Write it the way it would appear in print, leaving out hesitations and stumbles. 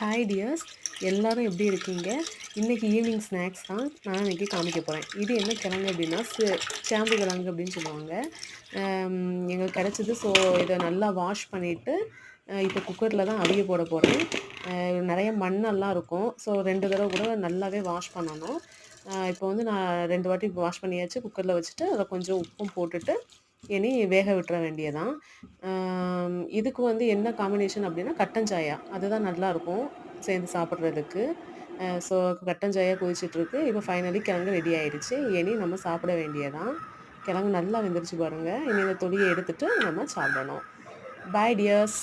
Hi tears, எல்லாரும் எப்படி இருக்கீங்க? இன்னைக்கு ஈவினிங் ஸ்நாக்ஸ் தான் நான் இன்னைக்கு காமிக்க போகிறேன். இது என்ன கிழங்கு அப்படின்னா சேம்பு கிழங்கு அப்படின்னு சொல்லுவாங்க. எங்களுக்கு கிடச்சிது. ஸோ இதை நல்லா வாஷ் பண்ணிவிட்டு இப்போ குக்கரில் தான் அவிய போட போகிறேன். நிறைய மண்ணெல்லாம் இருக்கும். ஸோ 2 தடவை கூட நல்லாவே வாஷ் பண்ணணும். இப்போ வந்து நான் 2 வாட்டி வாஷ் பண்ணியாச்சு. குக்கரில் வச்சுட்டு அதில் கொஞ்சம் உப்பும் போட்டுட்டு இனி வேக விட்டுற வேண்டியதான். இதுக்கு வந்து என்ன காம்பினேஷன் அப்படின்னா கட்டஞ்சாயா அதுதான் நல்லாயிருக்கும் சேர்ந்து சாப்பிட்றதுக்கு. ஸோ கட்டஞ்சாயா கொதிச்சிட்ருக்கு. இப்போ ஃபைனலி கிழங்கு ரெடி ஆயிடுச்சு. இனி நம்ம சாப்பிட வேண்டியதான். கிழங்கு நல்லா வெந்துருச்சு பாருங்கள். இனி இந்த தொலியை எடுத்துட்டு நம்ம சாப்பிடணும். பாய் டியர்ஸ்.